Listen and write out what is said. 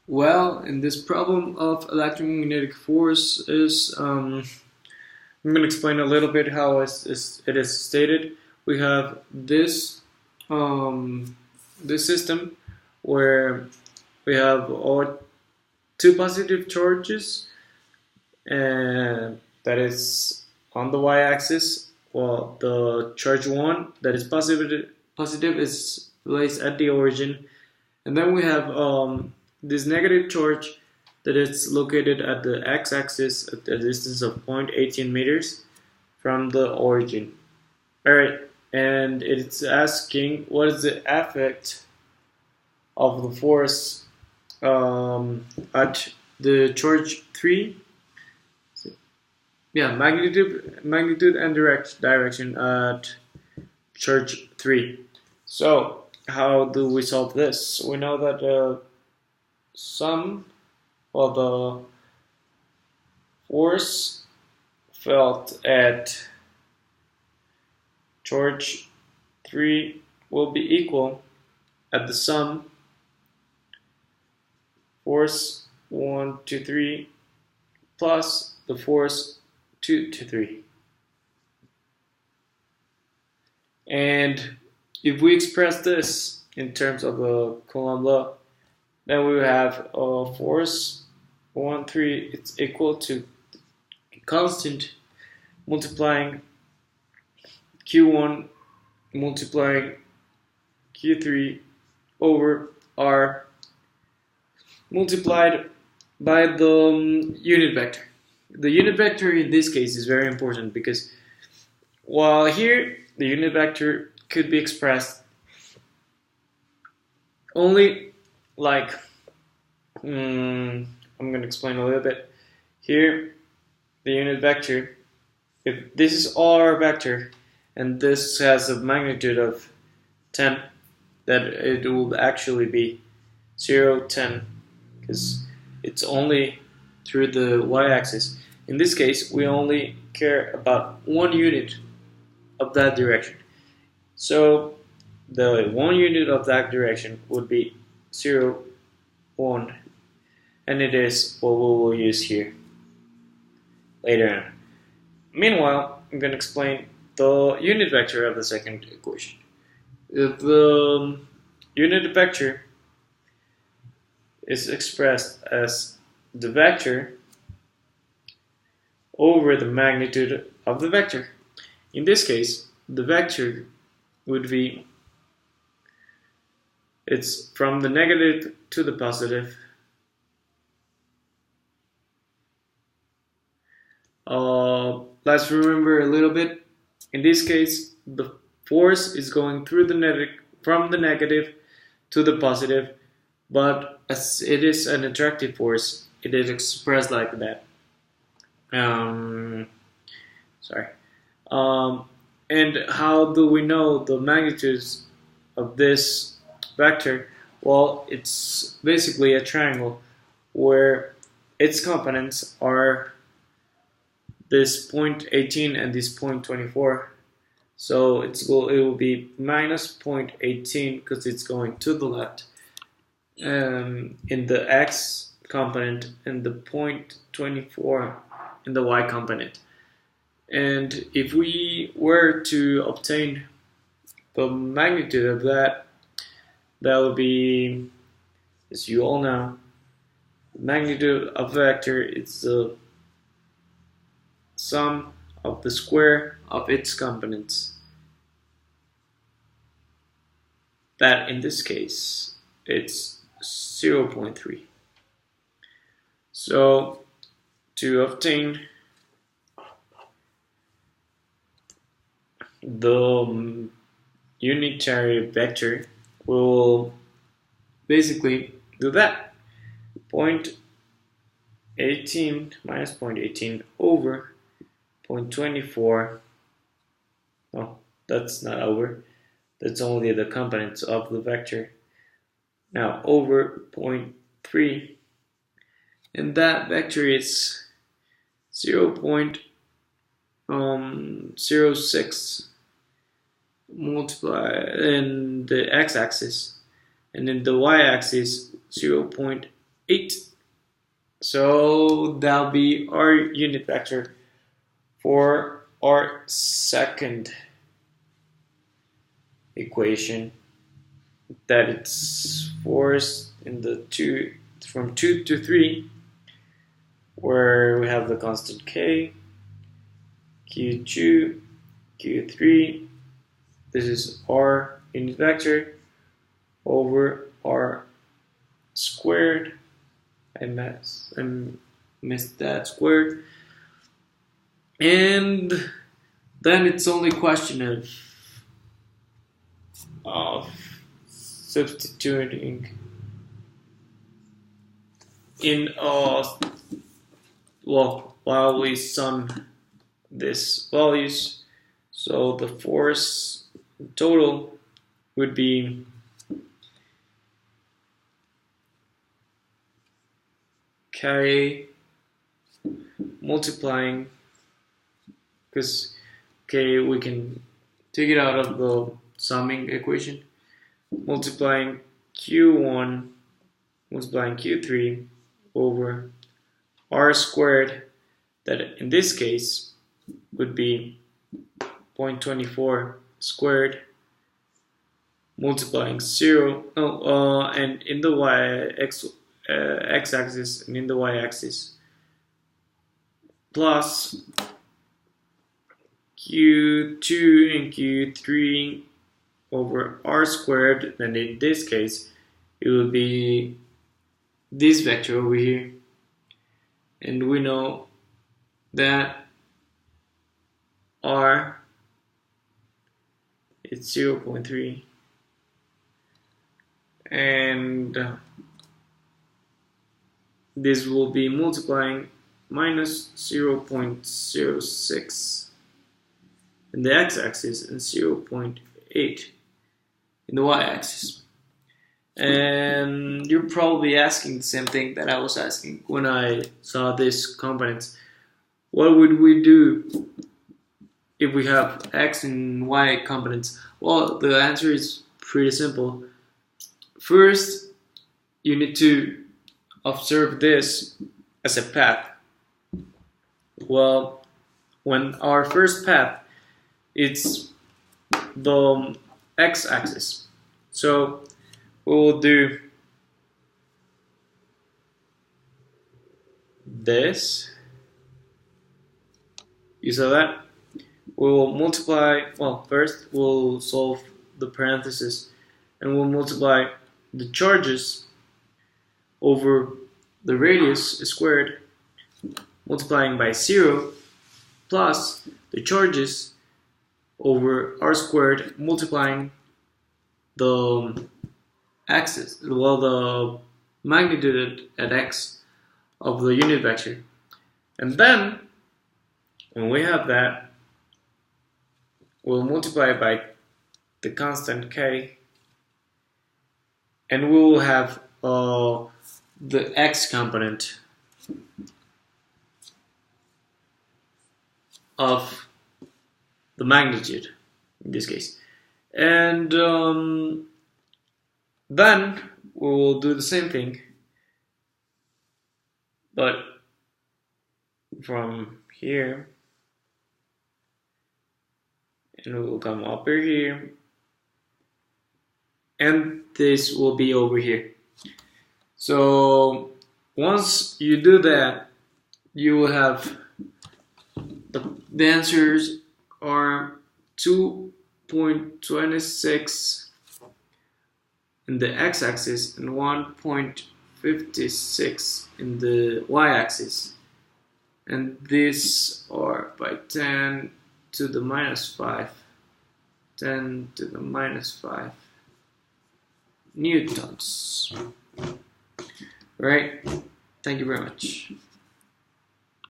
Well, in this problem of electromagnetic force I'm going to explain a little bit how it is stated. We have um, this system where we have all two positive charges, and that is on the y-axis. Well, the charge 1 that is positive is placed at the origin, and then we have this negative charge that is located at the x-axis at a distance of 0.18 meters from the origin. Alright, and it's asking what is the effect of the force at the charge 3. Yeah, magnitude and direction at charge 3. So how do we solve this? We know that the force felt at charge 3 will be equal at the sum force 1 to 3 plus the force 2 to 3. And if we express this in terms of the Coulomb law, then we have force 1, 3, it's equal to constant multiplying Q1 multiplying Q3 over R multiplied by the unit vector. The unit vector in this case is very important because while here the unit vector could be expressed only like I'm going to explain a little bit. Here the unit vector, if this is R vector and this has a magnitude of 10, that it will actually be 0, 10, because it's only through the y-axis. In this case, we only care about 1 unit of that direction. So the 1 unit of that direction would be 0, 1, and it is what we will use here later on. Meanwhile, I'm going to explain the unit vector of the second equation. If the unit vector is expressed as the vector over the magnitude of the vector. In this case, the vector would be, it's from the negative to the positive. Let's remember a little bit. In this case, the force is going through from the negative to the positive, but as it is an attractive force, it is expressed like that. Sorry. And how do we know the magnitudes of this vector? Well, it's basically a triangle where its components are this 0.18 and this 0.24. So it will be minus 0.18 because it's going to the left in the x component and the 0.24 in the y component. And if we were to obtain the magnitude of that, that would be, as you all know, the magnitude of a vector is the sum of the square of its components. That in this case, it's 0.3. So to obtain the unitary vector, we'll basically do that. 0.18 minus 0.18 over 0.24. Oh, that's not over. That's only the components of the vector. Now over 0.3, and that vector is 0.06 multiplied in the x-axis, and in the y-axis 0.06 8. So that'll be our unit vector for our second equation, that it's force in the from 2 to 3, where we have the constant k, q2, q3. This is our unit vector over r squared. I missed that squared. And then it's only a question of substituting in while we sum these values. So the force total would be k multiplying, because k we can take it out of the summing equation, multiplying q1 multiplying q3 over r squared, that in this case would be 0.24 squared, multiplying 0, and in the x-axis and in the y-axis, plus q2 and q3 over r squared, and in this case it will be this vector over here, and we know that r is 0.3, and this will be multiplying minus 0.06 in the x-axis and 0.8 in the y-axis. And you're probably asking the same thing that I was asking when I saw these components. What would we do if we have x and y components? Well, the answer is pretty simple. First, you need to observe this as a path. Well, when our first path, it's the x-axis, so we will do this. You saw that? We will multiply, well, first we'll solve the parentheses, and we'll multiply the charges over the radius squared, multiplying by 0, plus the charges over r squared, multiplying the axis, well, the magnitude at x of the unit vector. And then when we have that, we'll multiply by the constant k, and we will have the x component of the magnitude in this case. And then we will do the same thing, but from here, and we will come up here, and this will be over here. So once you do that, you will have the answers are 2.26 in the x-axis and 1.56 in the y-axis, and these are by 10 to the minus 5 newtons. Right? Thank you very much.